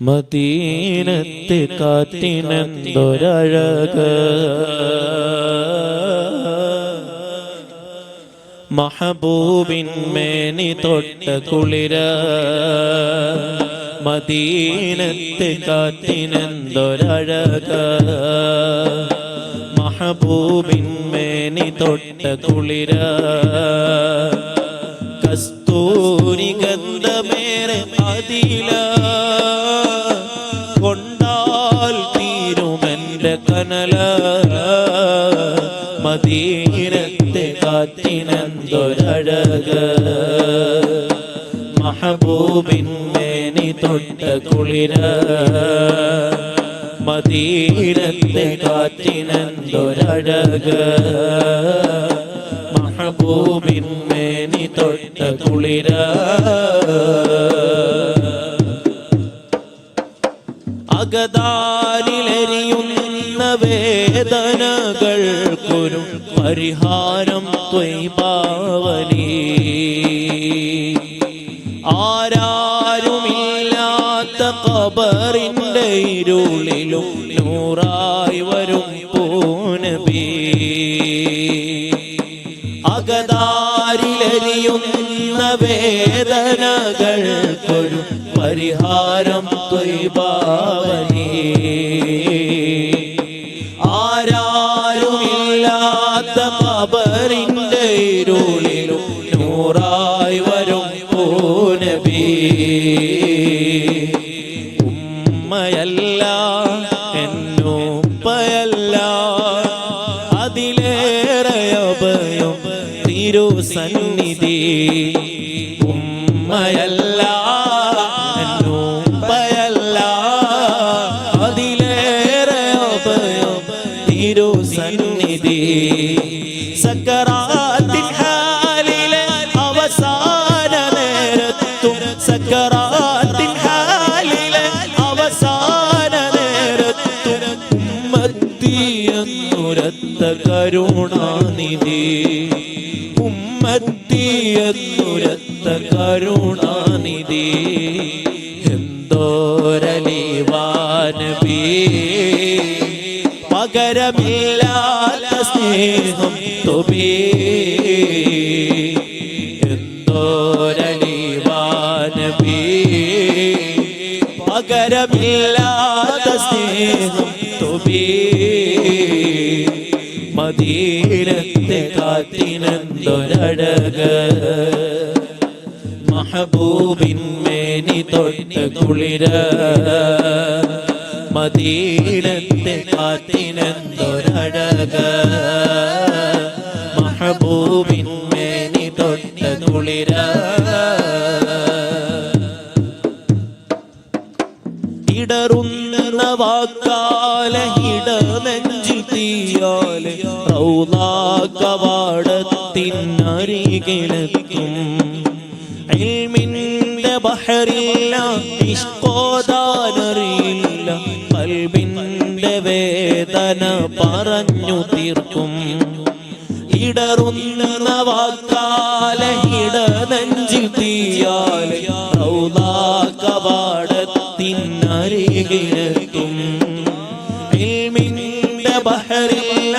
മദീനത്തെ കാറ്റിനെന്തൊരഴക് മഹബൂബിൻ മേനി തൊട്ട കുളിര മദീനത്തെ കാറ്റിനെന്തൊരഴക് മഹബൂബിൻ മേനി തൊട്ട കുളിര കസ്തൂരി ഗന്ധമേറെ അതില കൊണ്ടാൽ തീരുമെന്റെ കനല മദീനത്തെ കാറ്റിനെന്തൊരഴക് മഹബൂബിൻ മേനി തൊട്ട കുളിര മദീനത്തെ കാറ്റിനെന്തൊരഴക് മഹബൂബിൻ മേനി തൊട്ട കുളിര അകതാരിലെരിയുന്ന വേദനകൾക്കൊരു പരിഹാരം ത്വയ്ബാവലി ആരാരുമില്ലാത്ത ഖബറിന്റെ ഇരുളിലും നൂറായി വരും പൂനബി അകതാരിലെരിയുന്ന വേദനകൾക്കൊരു പരിഹാരം ത്വയ്ബാവലി ആരാരുമില്ലാത്ത ഖബറിന്റെ ഇരുളിലും നൂറായി വരും പൂനബി ഉമ്മയല്ല എന്നൂപ്പയല്ല അതിലേറെ അഭയം തിരുസന്നിധി ഉമ്മയല്ല എന്നൂപ്പയല്ല അതിലേറെ അഭയം തിരുസന്നിധി സക്കറാത്തിൻ ഹാലിലെ അവസാന നേരത്തും സക്കറാത്തിൻ ഹാലിലെ അവസാന നേരത്തും ഉമ്മത്തിയെന്നുരത്ത കരുണാനിധി ഉമ്മത്തിയെന്നുരത്ത കരുണാനിധി എന്തോരലിവാനബി പകരമില്ലാത്ത സ്നേഹം തൊബി എന്തോരലിവാനബി പകരമില്ലാത്ത സ്നേഹം തൊബി മദീനത്തെ കാറ്റിനെന്തൊരഴക് മഹബൂബിൻ മേനി തൊട്ട കുളിര മദീനത്തെ കാറ്റിനെന്തൊരഴക് മഹബൂബിൻ മേനി തൊട്ട കുളിര ഇടറുന്ന വാക്കാലെ ഇടനെഞ്ചിൽ തീയാലെ റൗളാ കവാടത്തിനരികിലെത്തും ഇൽമിന്റെ ബഹറില്ല ഇഷ്കോദാനറിയില്ല ഖൽബിന്റെ വേദന പറഞ്ഞു തീർക്കും ഇടറുന്ന വാക്കാലെ ഇടനെഞ്ചിൽ തീയാലെ റൗളാ കവാടത്തിനരികിലെത്തും ഇൽമിന്റെ ബഹറില്ല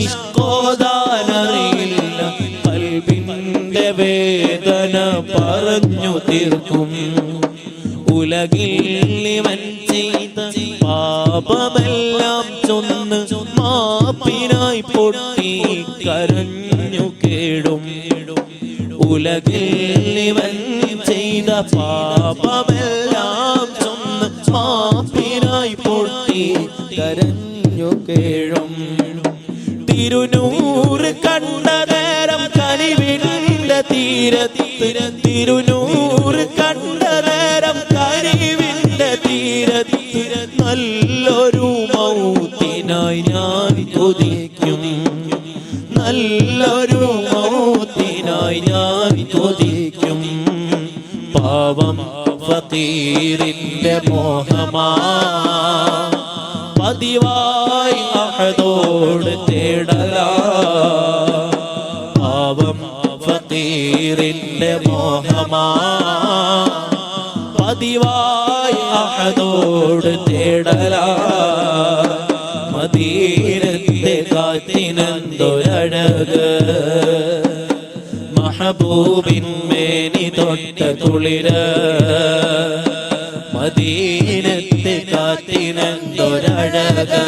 ഇഷ്കോദാനറിയില്ല ഖൽബിന്റെ വേദന പറഞ്ഞു തീർക്കും ഉലകിൽ ഇവൻ ചെയ്ത പാപമെല്ലാം ചൊന്ന് മാപ്പിനായി പൊട്ടി കരഞ്ഞു കേടും ഉലകിൽ ഇവൻ ചെയ്ത പാപമെല്ലാം ചൊന്ന് മാപ്പിനായി പൊട്ടി കരഞ്ഞു കേഴും തിരുനൂറ് കണ്ട നേരം കനിവിന്റെ തീരത്ത് തിരുനൂറ് കണ്ട നേരം കനിവിന്റെ തീരത്ത് നല്ലൊരു മൗത്തിനായി ഞാൻ കൊതിക്കും നല്ലൊരു മൗത്തിനായി ഞാൻ കൊതിക്കും പാവം ഫഖീറിന്റെ മോഹമാ പതിവായി അഹദോട് തേടലാ പാവം ഫഖീറിന്റെ മോഹമാ പതിവായി അഹദോട് തേടലാ മദീനത്തെ കാറ്റിനെന്തൊരഴക് മഹബൂബിൻ മേനി തൊട്ട കുളിര് മദീനത്തെ കാറ്റിനെന്തൊരഴക്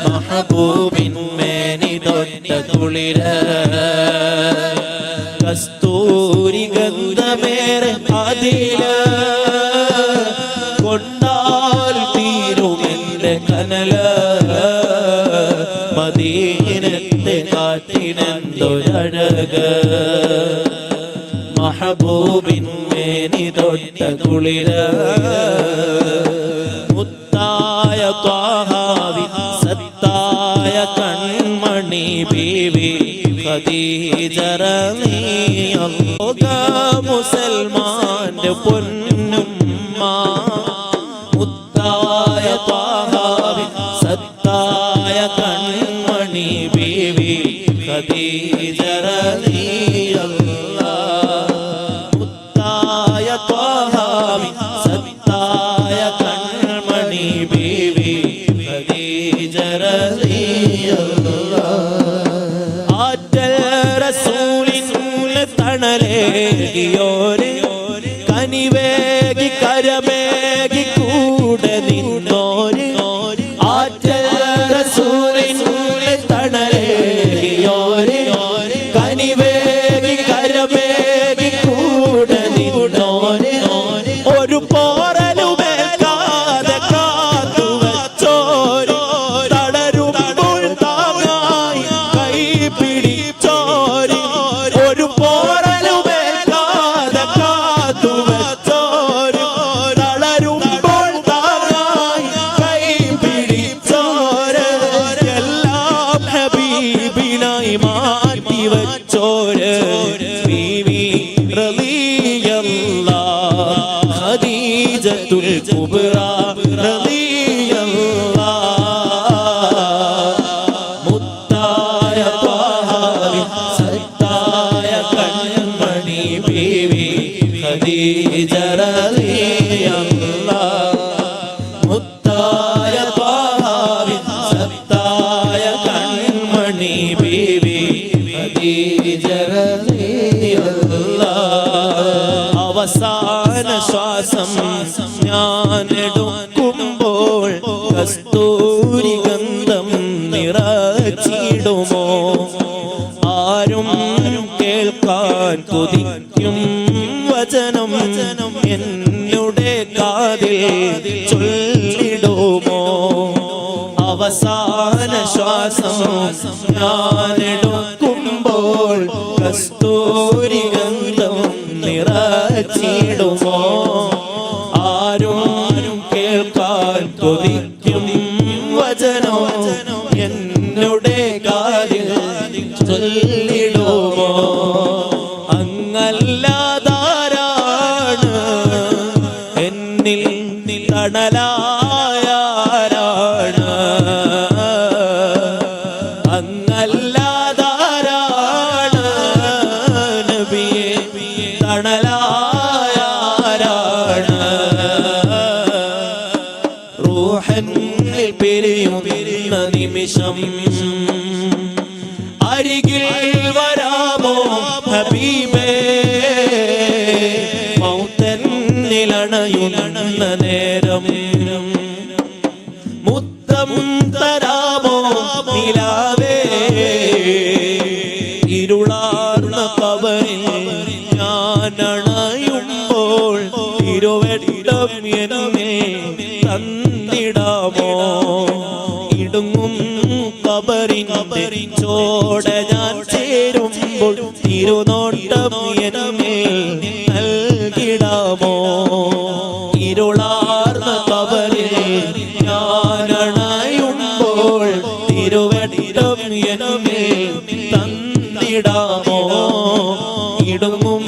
മഹബൂബിൻ മേനി തൊട്ട കുളിര് കസ്തൂരി ഗന്ധമേറെ അതില് കൊണ്ടാൽ തീരുമെന്റെ കനല് മദീനത്തെ കാറ്റിനെന്തൊരഴക് മഹബൂബിൻ മേനി തൊട്ട കുളിര് മുത്തായ ത്വാഹാവി സത്തായ കൺമണി ബീവി ഖദീജ റളിയല്ലാഹു മുസൽമാന്റെ പൊന്നുമ്മ മുത്തായ ത്വാഹാവി സത്തായ കൺമണി ബീവി ഖദീജ റളിയല്ലാഹു മുത്തായ ത്വാഹാവി സത്തായ കൺമണി ബീവി ഖദീജ റളിയല്ലാഹു ആറ്റൽ റസൂലിന് തണലേകിയോരെ കനിവേകി കരമേകി കൂടെ നിന്നോരെ ആറ്റൽ റസൂലിന് തണലേകിയോരെ കനിവേകി കരമേകി കൂടെ നിന്നോരെ ഒരു പോറലുമേൽക്കാതെ കാത്തു വച്ചോരെ തളരുമ്പോൾ താങ്ങായി കൈ പിടിച്ചോരെ ഒരു പോറലുമേൽക്കാതെ കാത്തു വച്ചോരെ തളരുമ്പോൾ താങ്ങായി കൈ പിടിച്ചോരെ എല്ലാം ഹബീബിനായി മാറ്റി വച്ചോരെ ബീവി റളിയല്ലാഹു ഖദീജത്തുൽ കുബ്ര റളിയല്ലാഹു മുത്തായ ത്വാഹാവി സത്തായ കൺമണി ബീവി ഖദീജ റളിയല്ലാഹു മുത്തായ ത്വാഹാവി സത്തായ കൺമണി ബീവി ഖദീജ റളിയല്ലാഹു അവസാന ശ്വാസം ഞാനെടുക്കുമ്പോൾ കസ്തൂരി ഗന്ധം നിറച്ചിടുമോ ആരും കേൾക്കാൻ കൊതിക്കും വചനം എന്നുടെ കാതിൽ ചൊല്ലിടുമോ അവസാന ശ്വാസം ഞാനെടുക്കുമ്പോൾ കസ്തൂരി ഗന്ധം നിറച്ചിടുമോ ആരും കേൾക്കാൻ കൊതിക്കും വചനം എന്നുടെ കാതിൽ ചൊല്ലിടുമോ അങ്ങല്ലാതാരാണ് എന്നിൽ തണലായാരാണ് അങ്ങല്ലാതാരാണ് നബിയെ തണലായാരാണ് റൂഹന്നിൽ പിരിയുന്ന നിമിഷം അരികിൽ വരാമോ ഹബീബേ മൗത്തന്നിലണയുന്ന നേരം മുത്തം തരാമോ നിലാവേ ഇരുളാർന്ന കബറിൽ ഞാനണയുമ്പോൾ തിരുവെട്ടം എന്നെ തന്നിടാമോ ഇടുങ്ങും കബറിന്റെ ചോട ഞാൻ ചേരുമ്പോൾ തിരുനോട്ടം എന്നെ നൽകിടാമോ ഇരുളാർന്ന കബറിൽ ഞാനണയുമ്പോൾ തിരുവെട്ടം എന്നെ തന്നിടാമോ ഇടുങ്ങും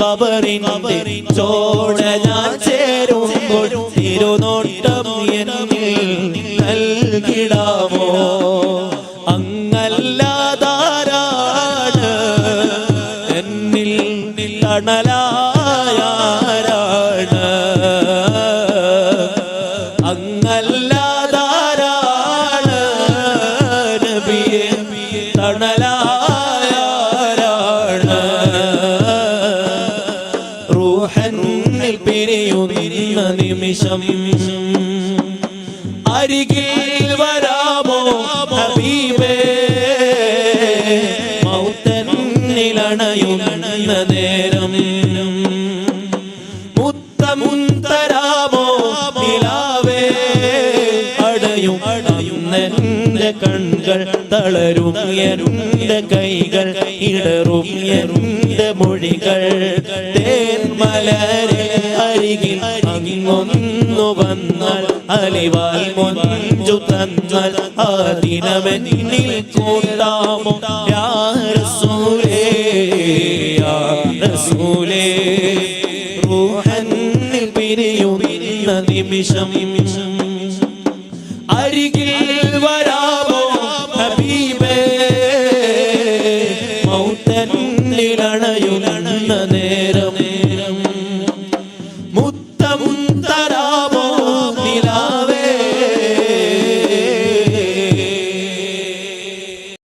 കബറിന്റെ ചോട ഞാൻ ചേരുമ്പോൾ തിരുനോട്ടം എന്നെ നൽകിടാമോ അങ്ങല്ലാതാരാണ് എന്നിൽ തണലായാരാണ് പിരിയുന്ന നിമിഷം അരികിൽ വരാമോ ഹബീബേ മൗത്തനിലണയുന്ന നേരം മുത്തം തരാമോ നിലാവേ അടയും എന്റെ കൺകൾ തളരും എന്റെ കൈകൾ ഇടറും എന്റെ മൊഴികൾ തേൻമലരെ അരികിൽ അങ്ങൊന്നു വന്നാൽ അലിവാൽ മൊഞ്ചു തന്നാൽ ആ ദിനമെന്നിൽ കൂട്ടാമോ യാ റസൂലേ യാ റസൂലേ റൂഹന്നിൽ പിരിയുന്ന നിമിഷം അരികിൽ വരാമോ ഹബീബേ മൗത്തനിലണയുന്ന നേരം